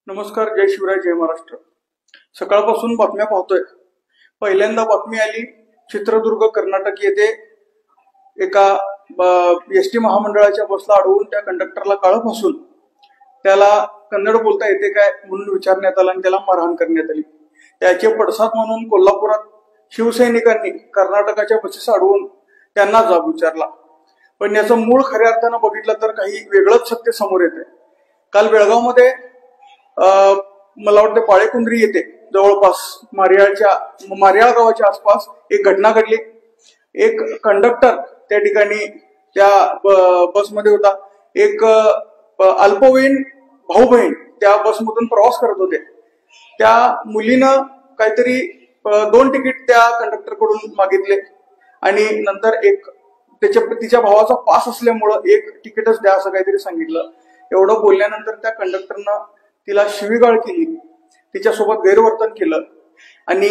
नमस्कार, जय शिवराय, जय महाराष्ट्र। सकाळपासून बातम्या पाहतोय। पहिल्यांदा बातमी आली चित्रदुर्ग कर्नाटक येथे एका एसटी महामंडळाच्या बसला अडवून त्या कंडक्टरला काळं फासून त्याला कन्नड बोलता येते काय म्हणून विचारण्यात आलं आणि त्याला मारहाण करण्यात आली। त्याचे पडसाद म्हणून कोल्हापुरात शिवसैनिकांनी कर्नाटकाच्या बसेस अडवून त्यांना जाब विचारला। पण याचं मूळ खऱ्या अर्थानं बघितलं तर काही वेगळंच सत्य समोर येते। काल बेळगावमध्ये मला वाटतं पाळेकुंद्री येथे जवळपास मारियाळ गावाच्या आसपास एक घटना घडली। एक कंडक्टर त्या ठिकाणी त्या बसमध्ये होता। एक अल्पवयीन भाऊ बहीण त्या बसमधून प्रवास करत होते। त्या मुलीनं काहीतरी 2 तिकीट त्या कंडक्टरकडून मागितले आणि नंतर तिच्या भावाचा पास असल्यामुळं 1 तिकीटच द्या असं काहीतरी सांगितलं। एवढं बोलल्यानंतर त्या कंडक्टरनं तिला शिवीगाळ केली, तिच्यासोबत गैरवर्तन केलं आणि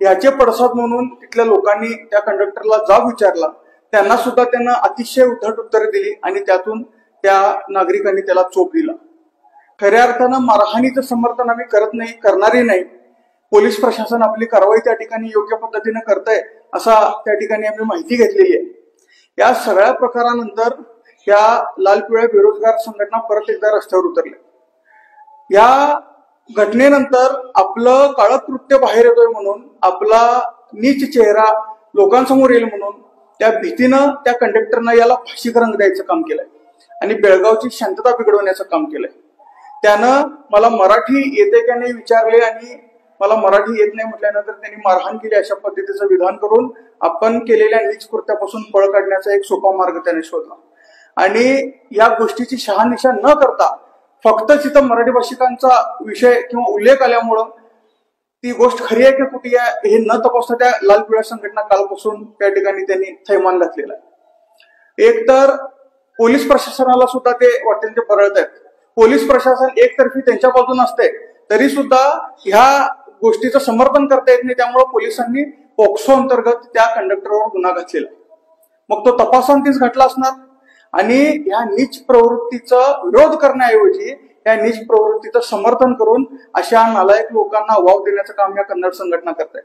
याचे पडसाद म्हणून तिथल्या लोकांनी त्या कंडक्टरला जाब विचारला। त्यांना सुद्धा त्यानं अतिशय उद्धट उत्तरे दिली आणि त्यातून त्या नागरिकांनी त्याला चोप दिला। खऱ्या अर्थानं मारहाणीचं समर्थन आम्ही करणारही नाही। पोलीस प्रशासन आपली कारवाई त्या ठिकाणी योग्य पद्धतीने करतंय असा त्या ठिकाणी आम्ही माहिती घेतलेली आहे। या सगळ्या प्रकारानंतर या लाल पिवळ्या बेरोजगार संघटना परत एकदा रस्त्यावर उतरल्या। या घटनेनंतर आपलं काळं कृत्य बाहेर येतोय म्हणून, आपला नीच चेहरा लोकांसमोर येईल म्हणून त्या भीतीनं त्या कंडक्टरनं याला फाशीक रंग द्यायचं काम केलंय आणि बेळगावची शांतता बिघडवण्याचं काम केलंय। त्यानं मला मराठी येते का नाही विचारले आणि मला मराठी येत नाही म्हटल्यानंतर त्यांनी मारहाण केली अशा पद्धतीचं विधान करून आपण केलेल्या नीच कृत्यापासून पळ काढण्याचा एक सोपा मार्ग त्याने शोधला आणि या गोष्टीची शहानिशा न करता फक्त तिथं मराठी भाषिकांचा विषय किंवा उल्लेख आल्यामुळं ती गोष्ट खरी आहे की कुठे आहे हे न तपासता त्या लाल पिवळ्या संघटना कालपासून त्या ठिकाणी त्यांनी थैमान घातलेला आहे। एक तर पोलीस प्रशासनाला सुद्धा ते वाटेल ते परळत आहेत। पोलीस प्रशासन एकतर्फी त्यांच्या बाजून असते तरी सुद्धा ह्या गोष्टीचं समर्थन करता येत नाही। त्यामुळे पोलिसांनी पोक्सो अंतर्गत त्या कंडक्टरवर गुन्हा घातलेला, मग तो तपासांतीच घटला असणार आणि या नीच प्रवृत्तीचा विरोध करण्याऐवजी या नीच प्रवृत्तीचं समर्थन करून अशा नालायक लोकांना वाव देण्याचं काम या कन्नड संघटना करतायत।